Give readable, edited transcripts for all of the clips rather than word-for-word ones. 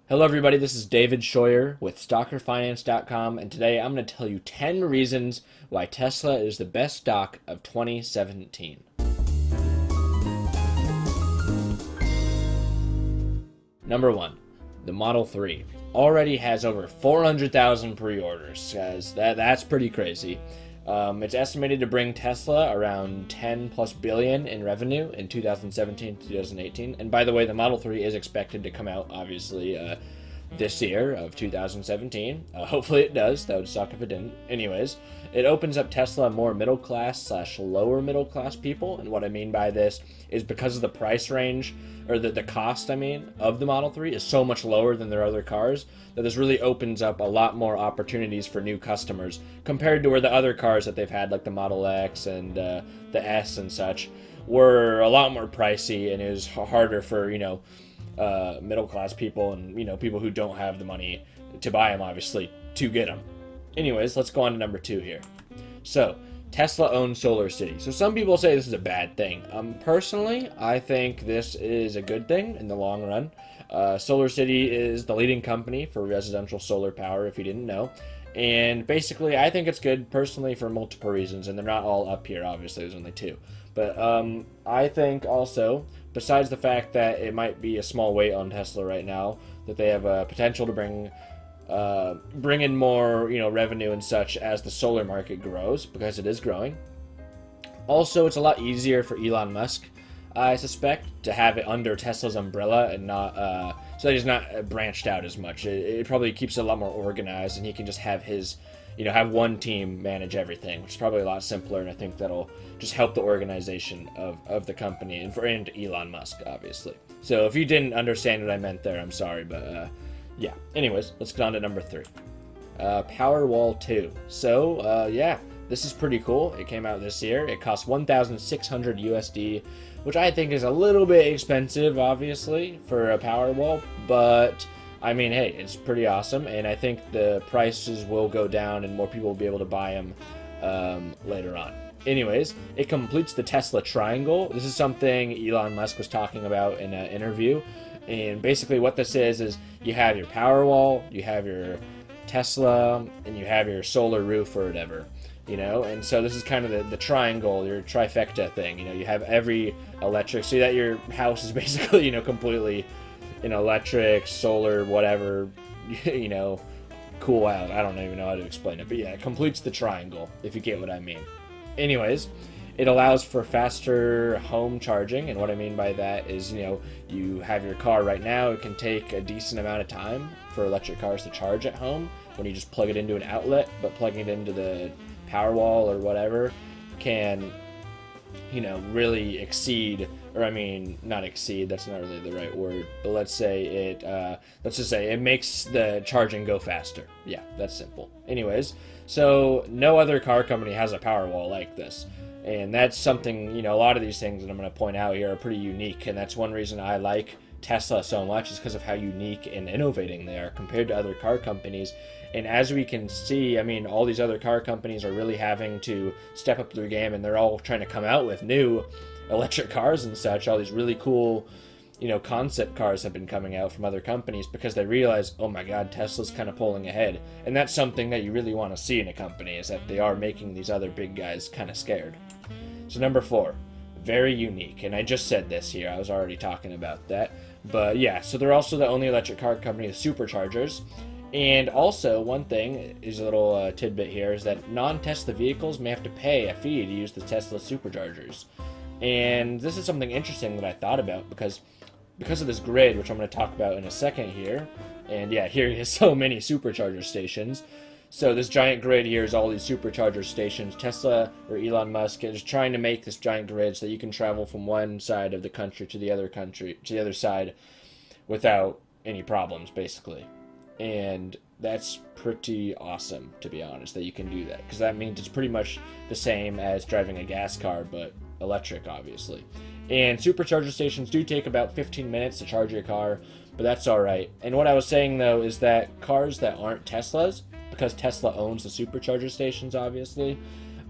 Hello, everybody. This is David Scheuer with StalkerFinance.com, and today I'm going to tell you 10 reasons why Tesla is the best stock of 2017. Number 1, the Model 3 already has over 400,000 pre-orders, guys. That's pretty crazy. It's estimated to bring Tesla around 10 plus billion in revenue in 2017 to 2018. And by the way, the Model 3 is expected to come out, obviously, this year of 2017. Hopefully it does. That would suck if it didn't. Anyways, it opens up Tesla more middle class slash lower middle class people. And what I mean by this is because of the price range, or the cost, of the Model 3 is so much lower than their other cars, that this really opens up a lot more opportunities for new customers compared to where the other cars that they've had, like the Model X and the S and such, were a lot more pricey, and it was harder for, middle class people and, people who don't have the money to buy them, obviously, to get them. Anyways, let's go on to number 2 here. So, Tesla owns Solar City. So some people say this is a bad thing. Personally, I think this is a good thing in the long run. Solar City is the leading company for residential solar power, if you didn't know. And basically, I think it's good personally for multiple reasons, and they're not all up here, obviously, there's only 2. But I think also, besides the fact that it might be a small weight on Tesla right now, that they have a potential to bring in more, revenue and such as the solar market grows, because it is growing. Also, it's a lot easier for Elon Musk, I suspect, to have it under Tesla's umbrella and not, so that he's not branched out as much. It probably keeps it a lot more organized, and he can just have his, have one team manage everything, which is probably a lot simpler, and I think that'll just help the organization of the company and Elon Musk, obviously. So if you didn't understand what I meant there, I'm sorry, but yeah. Anyways, let's get on to number 3. Powerwall 2. So, yeah, this is pretty cool. It came out this year. It costs 1,600 USD, which I think is a little bit expensive, obviously, for a Powerwall. But, hey, it's pretty awesome. And I think the prices will go down and more people will be able to buy them later on. Anyways, it completes the Tesla triangle. This is something Elon Musk was talking about in an interview. And basically what this is you have your Powerwall, you have your Tesla, and you have your solar roof or whatever, And so this is kind of the triangle, your trifecta thing. You have every electric, so that your house is basically, completely electric, solar, whatever, cool out. I don't even know how to explain it. But yeah, it completes the triangle, if you get what I mean. Anyways, it allows for faster home charging, and what I mean by that is, you have your car right now, it can take a decent amount of time for electric cars to charge at home when you just plug it into an outlet, but plugging it into the Powerwall or whatever can, really exceed, or not exceed, that's not really the right word, but let's just say it makes the charging go faster. Yeah, that's simple. Anyways, so no other car company has a Powerwall like this. And that's something, a lot of these things that I'm going to point out here are pretty unique. And that's one reason I like Tesla so much, is because of how unique and innovating they are compared to other car companies. And as we can see, all these other car companies are really having to step up their game, and they're all trying to come out with new electric cars and such. All these really cool, concept cars have been coming out from other companies because they realize, oh my God, Tesla's kind of pulling ahead. And that's something that you really want to see in a company, is that they are making these other big guys kind of scared. So number 4, very unique. And I just said this here, I was already talking about that. But yeah, so they're also the only electric car company with superchargers. And also, one thing is a little tidbit here, is that non-Tesla vehicles may have to pay a fee to use the Tesla superchargers. And this is something interesting that I thought about, because of this grid, which I'm going to talk about in a second here. And yeah, here is so many supercharger stations. So this giant grid here is all these supercharger stations. Tesla, or Elon Musk, is trying to make this giant grid so that you can travel from one side of the country to the other side without any problems, basically. And that's pretty awesome, to be honest, that you can do that, because that means it's pretty much the same as driving a gas car, but electric, obviously. And supercharger stations do take about 15 minutes to charge your car, but that's alright. And what I was saying, though, is that cars that aren't Teslas, because Tesla owns the supercharger stations, obviously,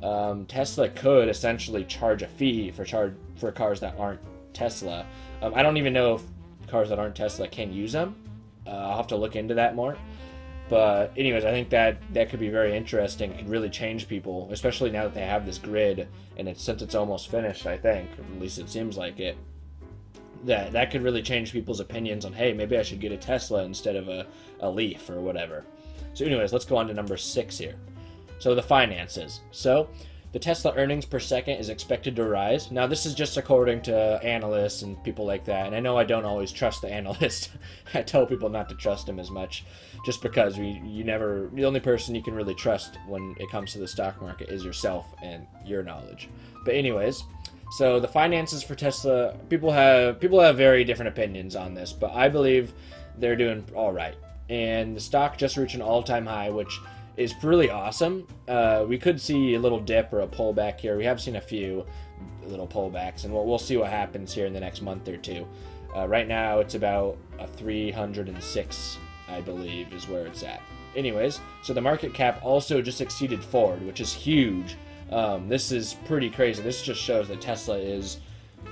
Tesla could essentially charge a fee for cars that aren't Tesla. I don't even know if cars that aren't Tesla can use them, I'll have to look into that more. But anyways, I think that could be very interesting. It could really change people, especially now that they have this grid, and since it's almost finished, I think, or at least it seems like it. That could really change people's opinions on, hey, maybe I should get a Tesla instead of a Leaf or whatever. So anyways, let's go on to number 6 here. So the finances. So the Tesla earnings per second is expected to rise. Now, this is just according to analysts and people like that. And I know I don't always trust the analyst. I tell people not to trust him as much, just because the only person you can really trust when it comes to the stock market is yourself and your knowledge. But anyways, so the finances for Tesla, people have very different opinions on this, but I believe they're doing all right. And the stock just reached an all-time high, which is really awesome. We could see a little dip or a pullback here. We have seen a few little pullbacks, and we'll see what happens here in the next month or two. Right now, it's about a 306, I believe, is where it's at. Anyways, so the market cap also just exceeded Ford, which is huge. This is pretty crazy. This just shows that Tesla is,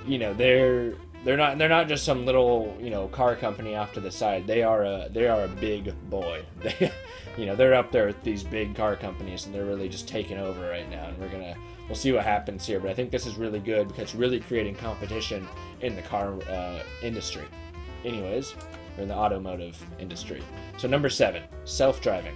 they're not just some little, car company off to the side. They are a big boy. They're up there with these big car companies, and they're really just taking over right now. And we'll see what happens here. But I think this is really good because it's really creating competition in the car industry. Anyways, or in the automotive industry. So number 7, self-driving.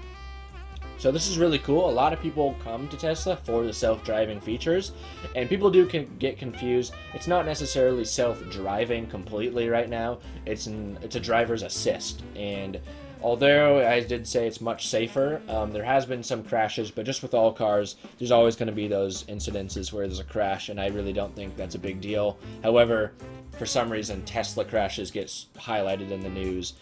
So this is really cool. A lot of people come to Tesla for the self-driving features, and people do get confused. It's not necessarily self-driving completely right now. It's a driver's assist, and although I did say it's much safer, there has been some crashes, but just with all cars, there's always going to be those incidences where there's a crash, and I really don't think that's a big deal. However, for some reason, Tesla crashes gets highlighted in the news,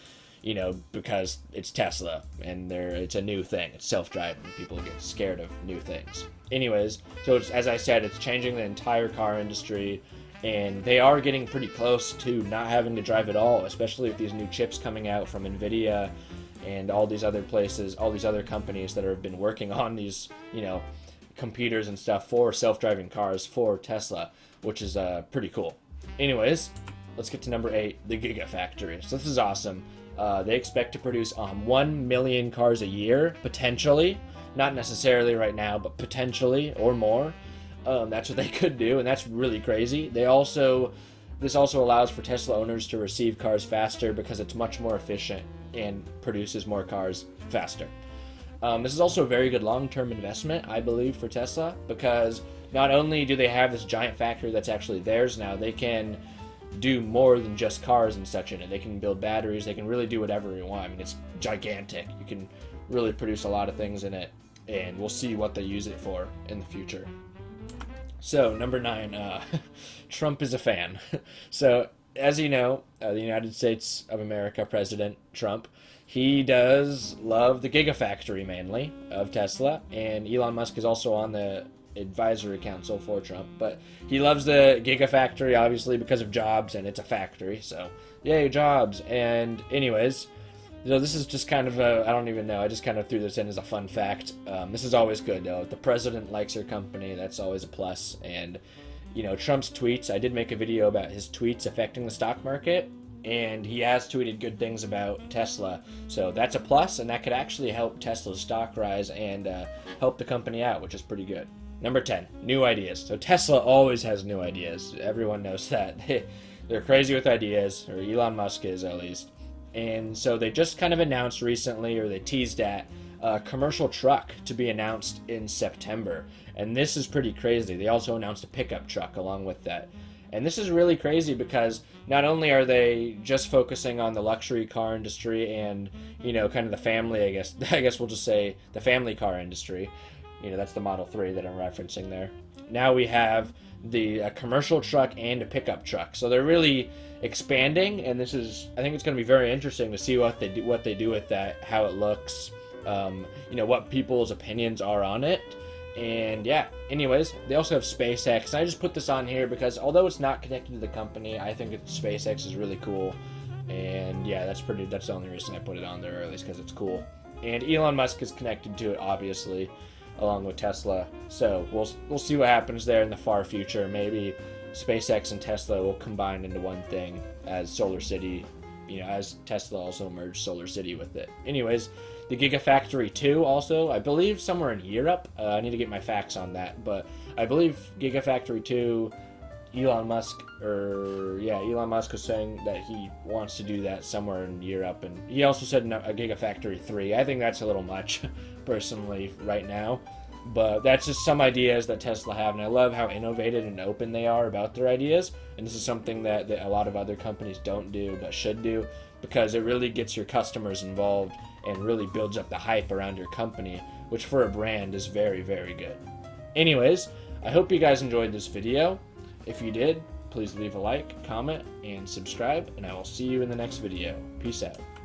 because it's Tesla, and it's a new thing. It's self-driving. People get scared of new things. Anyways, so as I said, it's changing the entire car industry, and they are getting pretty close to not having to drive at all, especially with these new chips coming out from NVIDIA and all these other places, all these other companies that have been working on these, computers and stuff for self-driving cars for Tesla, which is pretty cool. Anyways, let's get to number 8, the Gigafactory. So this is awesome. They expect to produce 1 million cars a year, potentially. Not necessarily right now, but potentially, or more. That's what they could do, and that's really crazy. This also allows for Tesla owners to receive cars faster because it's much more efficient and produces more cars faster. This is also a very good long-term investment, I believe, for Tesla, because not only do they have this giant factory that's actually theirs now, they can do more than just cars and such in it. They can build batteries. They can really do whatever you want. I mean, it's gigantic. You can really produce a lot of things in it, and we'll see what they use it for in the future. So, number 9, Trump is a fan. So, as you know, the United States of America President Trump, he does love the Gigafactory mainly of Tesla, and Elon Musk is also on the advisory council for Trump, but he loves the Gigafactory obviously because of jobs, and it's a factory, so yay, jobs. And anyways, this is just kind of I don't even know, I just kind of threw this in as a fun fact. This is always good though. If the president likes your company, that's always a plus. And Trump's tweets, I did make a video about his tweets affecting the stock market, and he has tweeted good things about Tesla, so that's a plus, and that could actually help Tesla's stock rise and help the company out, which is pretty good. Number 10, new ideas. So Tesla always has new ideas. Everyone knows that. They're crazy with ideas, or Elon Musk is at least. And so they just kind of announced recently, or they teased at, a commercial truck to be announced in September. And this is pretty crazy. They also announced a pickup truck along with that. And this is really crazy because not only are they just focusing on the luxury car industry and, kind of the family, I guess we'll just say the family car industry. That's the Model 3 that I'm referencing there. Now we have the commercial truck and a pickup truck. So they're really expanding, and I think it's going to be very interesting to see what they do with that, how it looks, what people's opinions are on it. And yeah, anyways, they also have SpaceX. And I just put this on here because although it's not connected to the company, I think SpaceX is really cool. And yeah, that's the only reason I put it on there, or at least because it's cool. And Elon Musk is connected to it, obviously, along with Tesla. So we'll see what happens there in the far future. Maybe SpaceX and Tesla will combine into one thing as Solar City as Tesla also merged Solar City with it. Anyways, the Gigafactory 2 also, I believe somewhere in Europe. I need to get my facts on that, but I believe Gigafactory 2, Elon Musk was saying that he wants to do that somewhere in Europe, and he also said a Gigafactory 3. I think that's a little much, personally, right now. But that's just some ideas that Tesla have, and I love how innovative and open they are about their ideas. And this is something that a lot of other companies don't do, but should do, because it really gets your customers involved and really builds up the hype around your company, which for a brand is very, very good. Anyways, I hope you guys enjoyed this video. If you did, please leave a like, comment, and subscribe, and I will see you in the next video. Peace out.